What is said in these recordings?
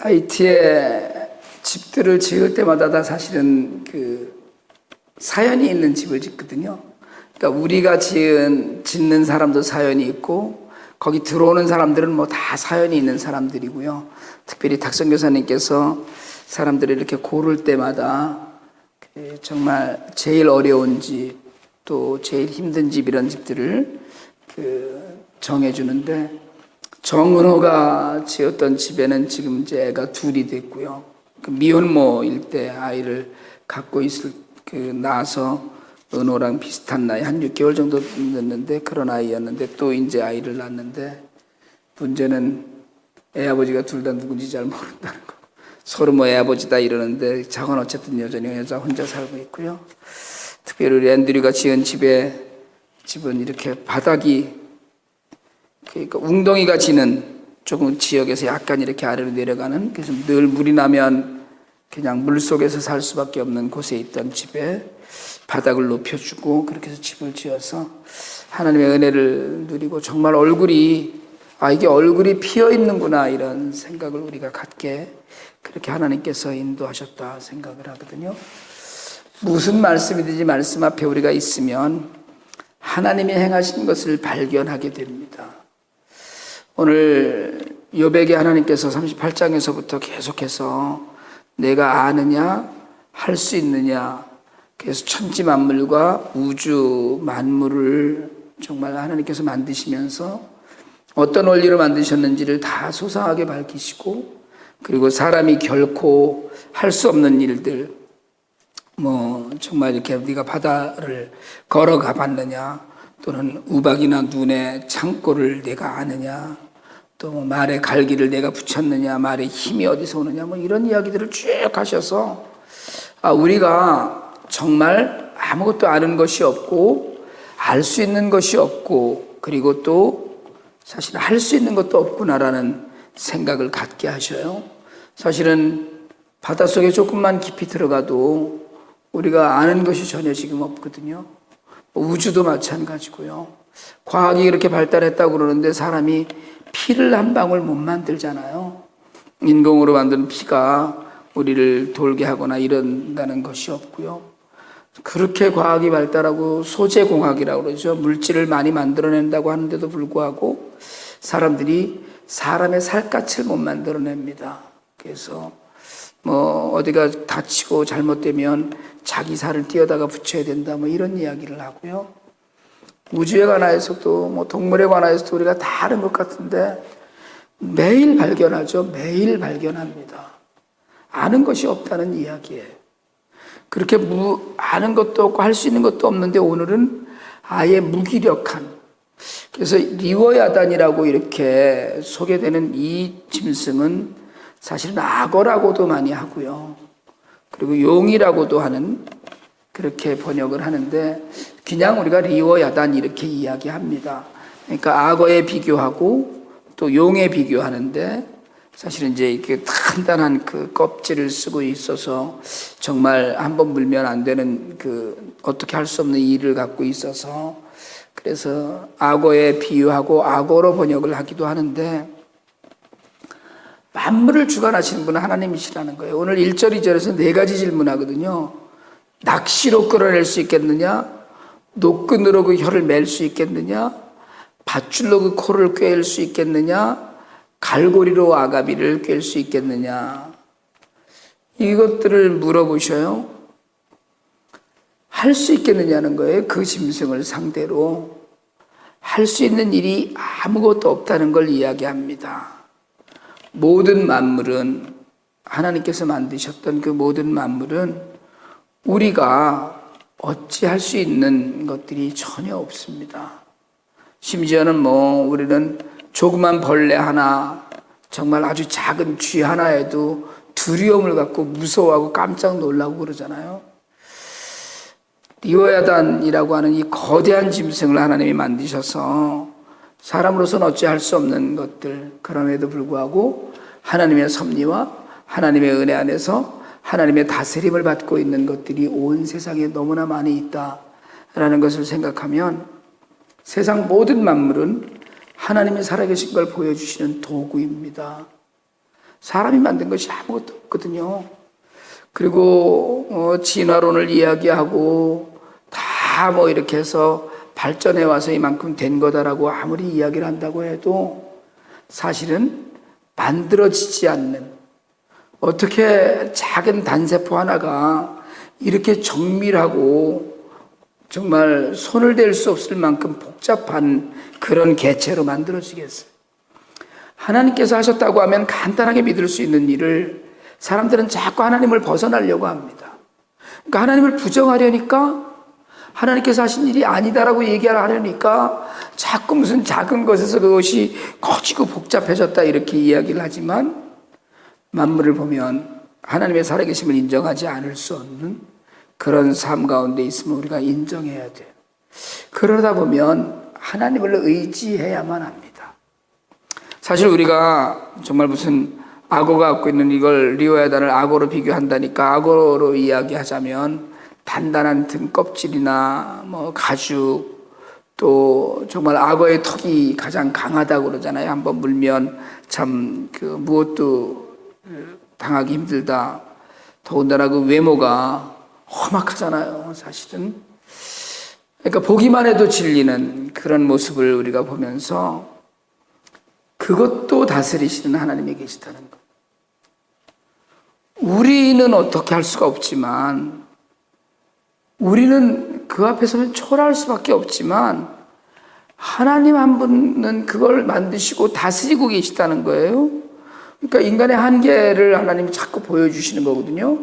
하이티에 집들을 지을 때마다 다 사실은 사연이 있는 집을 짓거든요. 그러니까 우리가 짓는 사람도 사연이 있고 거기 들어오는 사람들은 뭐 다 사연이 있는 사람들이고요. 특별히 탁선교사님께서 사람들을 이렇게 고를 때마다 정말 제일 어려운 집, 또 제일 힘든 집, 이런 집들을 정해주는데, 정은호가 지었던 집에는 지금 이제 애가 둘이 됐고요. 미혼모일 때 아이를 갖고 낳아서 은호랑 비슷한 나이, 한 6개월 정도 됐는데 그런 아이였는데 또 이제 아이를 낳았는데, 문제는 애 아버지가 둘 다 누군지 잘 모른다는 거. 서로 뭐 애 아버지다 이러는데 작은 어쨌든 여전히 여자 혼자 살고 있고요. 특별히 우리 앤드류가 지은 집은 이렇게 바닥이, 그러니까 웅덩이가 지는 조금 지역에서 약간 이렇게 아래로 내려가는, 그래서 늘 물이 나면 그냥 물 속에서 살 수밖에 없는 곳에 있던 집에 바닥을 높여주고 그렇게 해서 집을 지어서 하나님의 은혜를 누리고, 정말 이게 얼굴이 피어 있는구나 이런 생각을 우리가 갖게 그렇게 하나님께서 인도하셨다 생각을 하거든요. 무슨 말씀이든지 말씀 앞에 우리가 있으면 하나님이 행하신 것을 발견하게 됩니다. 오늘 욥에게 하나님께서 38장에서부터 계속해서 내가 아느냐, 할 수 있느냐, 그래서 천지 만물과 우주 만물을 정말 하나님께서 만드시면서 어떤 원리로 만드셨는지를 다 소상하게 밝히시고, 그리고 사람이 결코 할 수 없는 일들, 정말 이렇게 네가 바다를 걸어가 봤느냐, 또는 우박이나 눈의 창고를 내가 아느냐, 또 말에 갈기를 내가 붙였느냐, 말에 힘이 어디서 오느냐, 이런 이야기들을 쭉 하셔서 우리가 정말 아무것도 아는 것이 없고 알 수 있는 것이 없고, 그리고 또 사실 할 수 있는 것도 없구나라는 생각을 갖게 하셔요. 사실은 바닷속에 조금만 깊이 들어가도 우리가 아는 것이 전혀 지금 없거든요. 우주도 마찬가지고요. 과학이 그렇게 발달했다고 그러는데 사람이 피를 한 방울 못 만들잖아요. 인공으로 만든 피가 우리를 돌게 하거나 이런다는 것이 없고요. 그렇게 과학이 발달하고 소재공학이라고 그러죠. 물질을 많이 만들어낸다고 하는데도 불구하고 사람들이 사람의 살갗을 못 만들어냅니다. 그래서 어디가 다치고 잘못되면 자기 살을 띄어다가 붙여야 된다, 이런 이야기를 하고요. 우주에 관해서도 동물에 관해서도 우리가 다 아는 것 같은데 매일 발견하죠. 매일 발견합니다. 아는 것이 없다는 이야기예요. 그렇게 아는 것도 없고 할 수 있는 것도 없는데 오늘은 아예 무기력한, 그래서 리워야단이라고 이렇게 소개되는 이 짐승은 사실은 악어라고도 많이 하고요. 그리고 용이라고도 하는, 그렇게 번역을 하는데 그냥 우리가 리워야단 이렇게 이야기합니다. 그러니까 악어에 비교하고 또 용에 비교하는데, 사실은 이제 이렇게 단단한 껍질을 쓰고 있어서 정말 한번 물면 안 되는 어떻게 할 수 없는 일을 갖고 있어서, 그래서 악어에 비유하고 악어로 번역을 하기도 하는데, 만물을 주관하시는 분은 하나님이시라는 거예요. 오늘 1절, 2절에서 4가지 질문하거든요. 낚시로 끌어낼 수 있겠느냐? 노끈으로 혀를 맬 수 있겠느냐? 밧줄로 코를 꿰일 수 있겠느냐? 갈고리로 아가비를 꿰일 수 있겠느냐? 이것들을 물어보셔요. 할 수 있겠느냐는 거예요. 그 짐승을 상대로 할 수 있는 일이 아무것도 없다는 걸 이야기합니다. 모든 만물은, 하나님께서 만드셨던 그 모든 만물은 우리가 어찌 할 수 있는 것들이 전혀 없습니다. 심지어는 우리는 조그만 벌레 하나, 정말 아주 작은 쥐 하나에도 두려움을 갖고 무서워하고 깜짝 놀라고 그러잖아요. 리워야단이라고 하는 이 거대한 짐승을 하나님이 만드셔서 사람으로서는 어찌할 수 없는 것들, 그럼에도 불구하고 하나님의 섭리와 하나님의 은혜 안에서 하나님의 다스림을 받고 있는 것들이 온 세상에 너무나 많이 있다라는 것을 생각하면, 세상 모든 만물은 하나님이 살아계신 걸 보여주시는 도구입니다. 사람이 만든 것이 아무것도 없거든요. 그리고 진화론을 이야기하고 다 뭐 이렇게 해서 발전해 와서 이만큼 된 거다라고 아무리 이야기를 한다고 해도 사실은 만들어지지 않는, 어떻게 작은 단세포 하나가 이렇게 정밀하고 정말 손을 댈 수 없을 만큼 복잡한 그런 개체로 만들어지겠어요. 하나님께서 하셨다고 하면 간단하게 믿을 수 있는 일을 사람들은 자꾸 하나님을 벗어나려고 합니다. 그러니까 하나님을 부정하려니까, 하나님께서 하신 일이 아니다라고 얘기하려니까 자꾸 무슨 작은 것에서 그것이 커지고 복잡해졌다 이렇게 이야기를 하지만, 만물을 보면 하나님의 살아계심을 인정하지 않을 수 없는 그런 삶 가운데 있으면 우리가 인정해야 돼요. 그러다 보면 하나님을 의지해야만 합니다. 사실 우리가 정말 무슨 악어가 갖고 있는 이걸 리오야단을 악어로 비교한다니까, 악어로 이야기하자면 단단한 등 껍질이나 뭐 가죽, 또 정말 악어의 턱이 가장 강하다고 그러잖아요. 한번 물면 참 무엇도 당하기 힘들다. 더군다나 그 외모가 험악하잖아요, 사실은. 그러니까 보기만 해도 질리는 그런 모습을 우리가 보면서 그것도 다스리시는 하나님이 계시다는 것. 우리는 어떻게 할 수가 없지만, 우리는 그 앞에 서면 초라할 수밖에 없지만, 하나님 한 분은 그걸 만드시고 다스리고 계시다는 거예요. 그러니까 인간의 한계를 하나님이 자꾸 보여주시는 거거든요.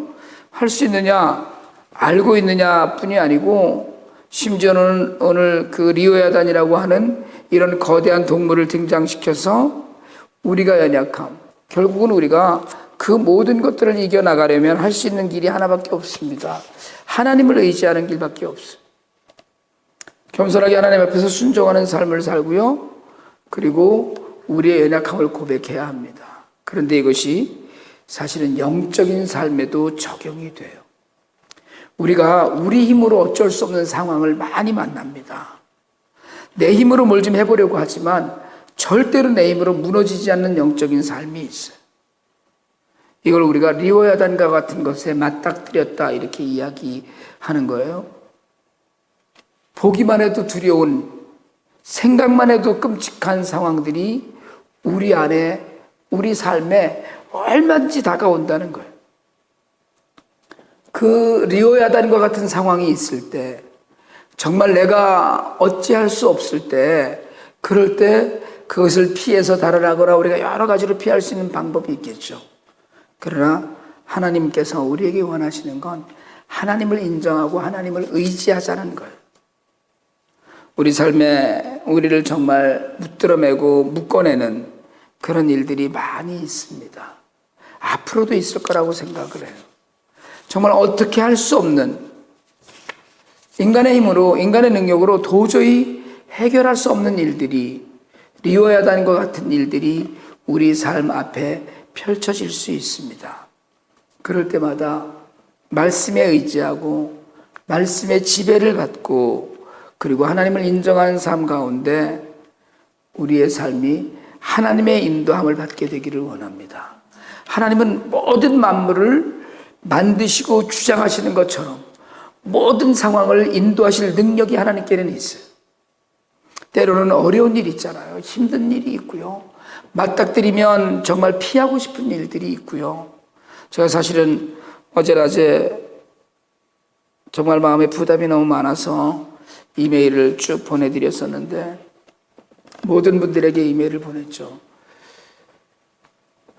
할 수 있느냐, 알고 있느냐 뿐이 아니고, 심지어는 오늘 그 리오야단이라고 하는 이런 거대한 동물을 등장시켜서 우리가 연약함, 결국은 우리가 그 모든 것들을 이겨나가려면 할 수 있는 길이 하나밖에 없습니다. 하나님을 의지하는 길밖에 없어요. 겸손하게 하나님 앞에서 순종하는 삶을 살고요. 그리고 우리의 연약함을 고백해야 합니다. 그런데 이것이 사실은 영적인 삶에도 적용이 돼요. 우리가 우리 힘으로 어쩔 수 없는 상황을 많이 만납니다. 내 힘으로 뭘 좀 해보려고 하지만 절대로 내 힘으로 무너지지 않는 영적인 삶이 있어요. 이걸 우리가 리오야단과 같은 것에 맞닥뜨렸다 이렇게 이야기하는 거예요. 보기만 해도 두려운, 생각만 해도 끔찍한 상황들이 우리 안에, 우리 삶에 얼마든지 다가온다는 거예요. 그 리오야단과 같은 상황이 있을 때, 정말 내가 어찌할 수 없을 때, 그럴 때 그것을 피해서 달아나거나 우리가 여러 가지로 피할 수 있는 방법이 있겠죠. 그러나 하나님께서 우리에게 원하시는 건 하나님을 인정하고 하나님을 의지하자는 거예요. 우리 삶에 우리를 정말 붙들어매고 묶어내는 그런 일들이 많이 있습니다. 앞으로도 있을 거라고 생각을 해요. 정말 어떻게 할 수 없는, 인간의 힘으로, 인간의 능력으로 도저히 해결할 수 없는 일들이, 리오야단과 같은 일들이 우리 삶 앞에 펼쳐질 수 있습니다. 그럴 때마다 말씀에 의지하고 말씀의 지배를 받고 그리고 하나님을 인정하는 삶 가운데 우리의 삶이 하나님의 인도함을 받게 되기를 원합니다. 하나님은 모든 만물을 만드시고 주장하시는 것처럼 모든 상황을 인도하실 능력이 하나님께는 있어요. 때로는 어려운 일이 있잖아요. 힘든 일이 있고요. 맞닥뜨리면 정말 피하고 싶은 일들이 있고요. 제가 사실은 어제 낮에 정말 마음에 부담이 너무 많아서 이메일을 쭉 보내드렸었는데 모든 분들에게 이메일을 보냈죠.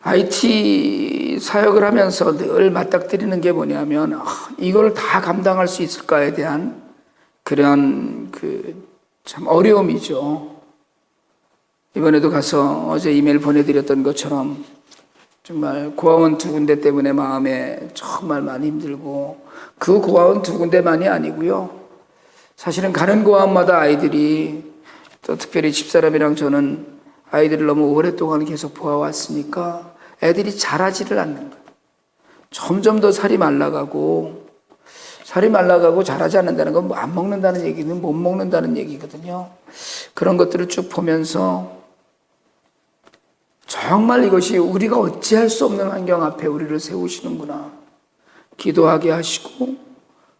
IT 사역을 하면서 늘 맞닥뜨리는 게 뭐냐면 이걸 다 감당할 수 있을까에 대한 그런 참 어려움이죠. 이번에도 가서 어제 이메일 보내드렸던 것처럼 정말 고아원 2군데 때문에 마음에 정말 많이 힘들고, 그 고아원 2군데만이 아니고요. 사실은 가는 고아원마다 아이들이, 또 특별히 집사람이랑 저는 아이들을 너무 오랫동안 계속 보아왔으니까 애들이 자라지를 않는 거예요. 점점 더 살이 말라가고 자라지 않는다는 건 뭐 안 먹는다는 얘기는 못 먹는다는 얘기거든요. 그런 것들을 쭉 보면서 정말 이것이 우리가 어찌할 수 없는 환경 앞에 우리를 세우시는구나. 기도하게 하시고,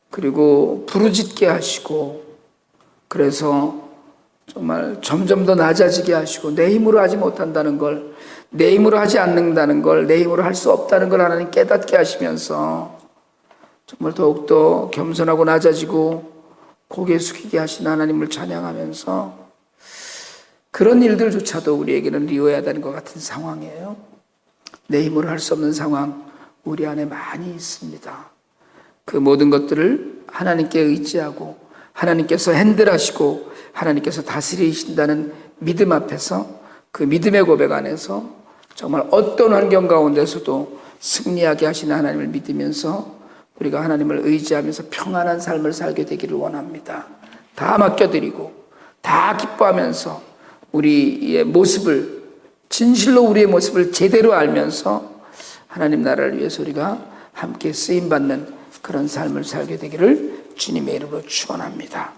그리고 부르짖게 하시고, 그래서 정말 점점 더 낮아지게 하시고, 내 힘으로 하지 못한다는 걸, 내 힘으로 하지 않는다는 걸, 내 힘으로 할 수 없다는 걸 하나님 깨닫게 하시면서 정말 더욱더 겸손하고 낮아지고 고개 숙이게 하신 하나님을 찬양하면서 그런 일들조차도 우리에게는 리워야 되는 것 같은 상황이에요. 내 힘으로 할 수 없는 상황 우리 안에 많이 있습니다. 그 모든 것들을 하나님께 의지하고 하나님께서 핸들하시고 하나님께서 다스리신다는 믿음 앞에서 그 믿음의 고백 안에서 정말 어떤 환경 가운데서도 승리하게 하시는 하나님을 믿으면서 우리가 하나님을 의지하면서 평안한 삶을 살게 되기를 원합니다. 다 맡겨드리고 다 기뻐하면서 우리의 모습을, 진실로 우리의 모습을 제대로 알면서 하나님 나라를 위해서 우리가 함께 쓰임받는 그런 삶을 살게 되기를 주님의 이름으로 축원합니다.